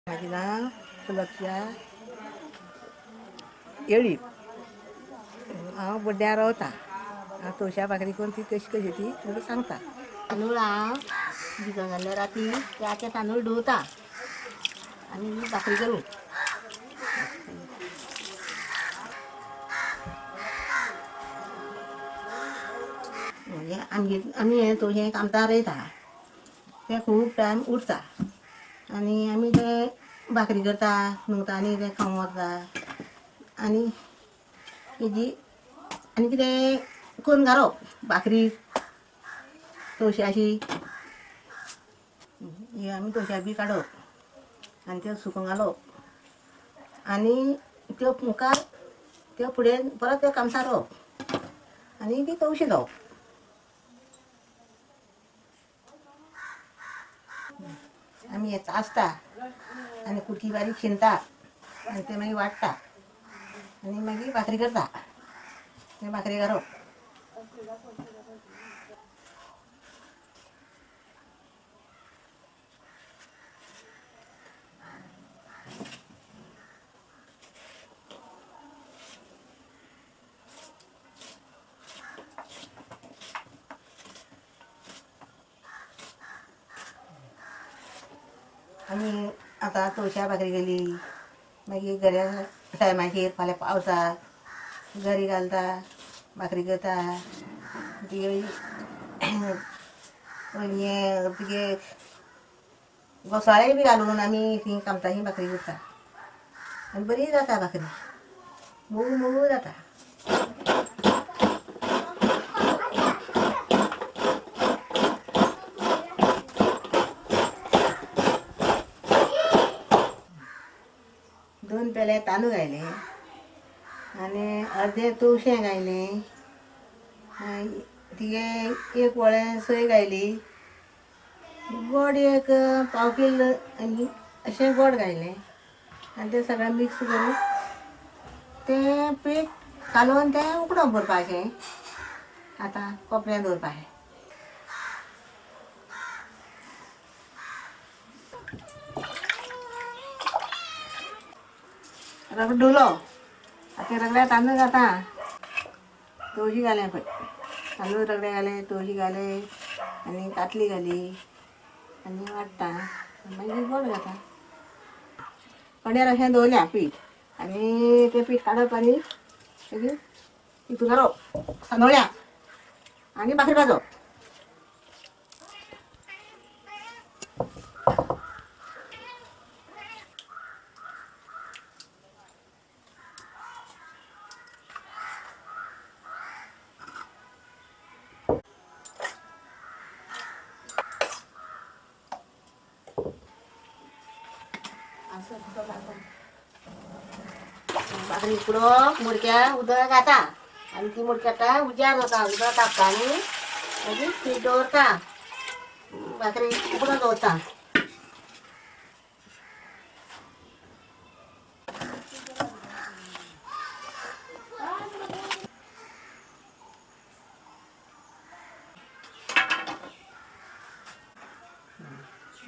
माझे नाव सुलक्षा येळी. हांव बड्ड्यार रावता. हांव तवशा भाकरी करून ती कशी कशी ती तुमकां सांगता. तांदूळ हांव भिजोवन घातले राती ते तांदूळ धुवता आनी भाकरी करूं. आमी हें तवशें कामतां रोयता. तें खूब टायम उरता आनी आमी तें भाकरी करता नुवता आनी तें खावंक व्हरता. आनी हेजी आनी कितें करून घालप भाकरी तवशाची ही आमी तवशा बी काडप आनी त्यो सुकोवंक घालप आनी त्यो मुखार त्यो फुडें परत त्यो कामतां रोवप आनी ती तवशीं जावप. आमी हें चासता आनी कुटी बारीक शिनता आनी तें मागीर वाडटा आनी मागीर भाकरी करता. तें भाकरी घालप. आमी आतां तवशा भाकरी केली मागीर गऱ्या टायमाचेर फाल्यां पावसा गरी घालता भाकरी करता. हें तुगे घोसाळे बी घालून आमी ती कामताची भाकरी करता आनी बरी जाता भाकरी मोव मोव जाता. दोन पेले तांदूळ घायले आनी अर्दें तवशें घायलें. तिगे एक वळें सोय घायली. गोड एक पाव कील अशें गोड घायलें आनी तें सगळें मिक्स करून तें पीठ कालोवन तें उकडोवंक दवरपाचें. आतां कोपऱ्यान दवरपाचें. रगडो धुलो आतां रगड्या तांदूळ घालता. तवशीं घालें पळय तांदूळ रगडे घाले तवशीं घाले आनी तांतली घाली आनी वाडटा मागीर गोड घालता. कण्यार अशें दवरल्या पीठ आनी तें पीठ काडप आनी मागीर हितून घालप तांदळ्याक आनी भाकरी भाजप. भाकरी उकडोवप मुडक्या उदक घाता आनी ती मुडक्या उजार जाता उदक तापता आनी मागीर पीठ दवरता भाकरी उकडोवंक दवरता.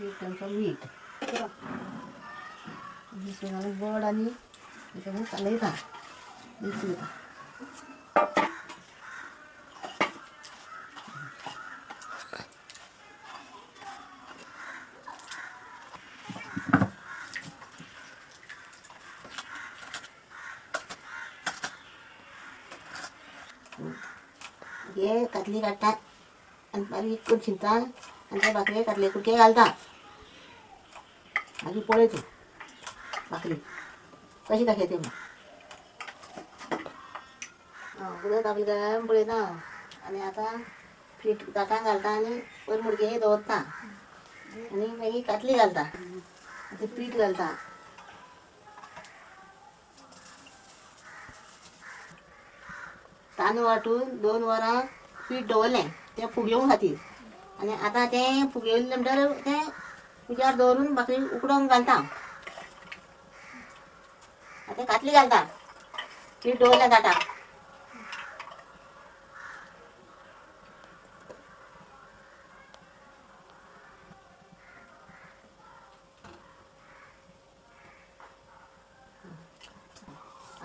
एक चमचो मीठ गोड आनी सगळें कालयता मिक्स करता. हे कातली काडटा आनी बारीक करून शिनता आनी त्या भाकरेक कातले कुडके घालता. मागीर पळय तूं भाकरी कशी दाखयता ती. उदक तापलें काय पळयता आनी आतां पीठ ताटां घालता आनी वयर मुडके दवरता आनी मागीर कातली घालता आतां पीठ घालता. तांदूळ वांटून 2 वरां पीठ दवरलें तें फुगोवंक खातीर आनी आतां तें फुगयलें म्हणटर तें उजार दवरून भाकरी उकडोवंक घालता. आतां कातली घालता पीठ दवरलें ताटाक.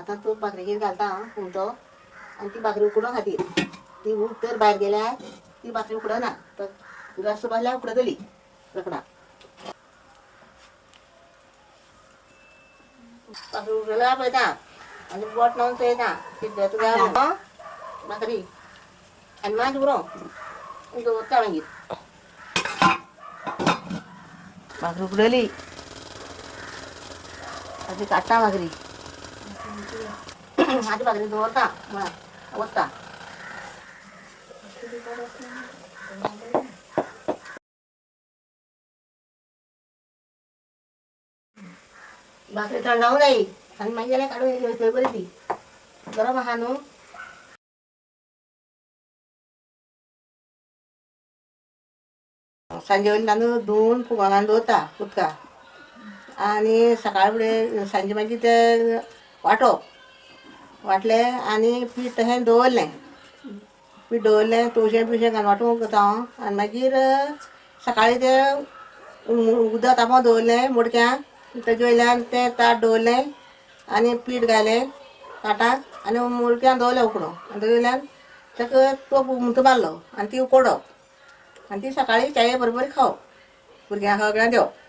आतां तूप भाकरीचेर घालता उमटो आनी ती भाकरी उकडो खातीर ती तर भायर गेल्यार ती भाकरी उकडना तर रस भाजल्यार उकडतली रोखडा भाकरी उकडला पळयता आनी बोट लावन चोयता शिजत काय भाकरी आनी मात उरो दवरता मागीर भाकरी उकडली आतां काडटा भाकरी आतां भाकरी दवरता म्हळ्यार वत्ता भाकरी थंड जावंक जायी आनी मागीर जाल्यार काडून थंय बरी ती गरम आहा न्हू सांजे वयले तांदूळ धुवन फुगोंगान दवरता उदका आनी सकाळ फुडें सांजे मागीर ते वांटप वांटलें आनी पीठ तशें दवरलें पीठ दवरलें तवशें बिवशें घालून वांटूंक करता हांव आनी मागीर सकाळीं तें उदक तापोवंक दवरलें मडक्याक तेजे वयल्यान तें ताट दवरलें आनी पीठ घालें ताटाक आनी मडक्यान दवरलें उकडूंक आनी तेजे वयल्यान ताका तोप उमथो मारलो आनी ती उकडप आनी ती सकाळीं चाये बरोबर खावप भुरग्यांक सगळ्यांक दिवप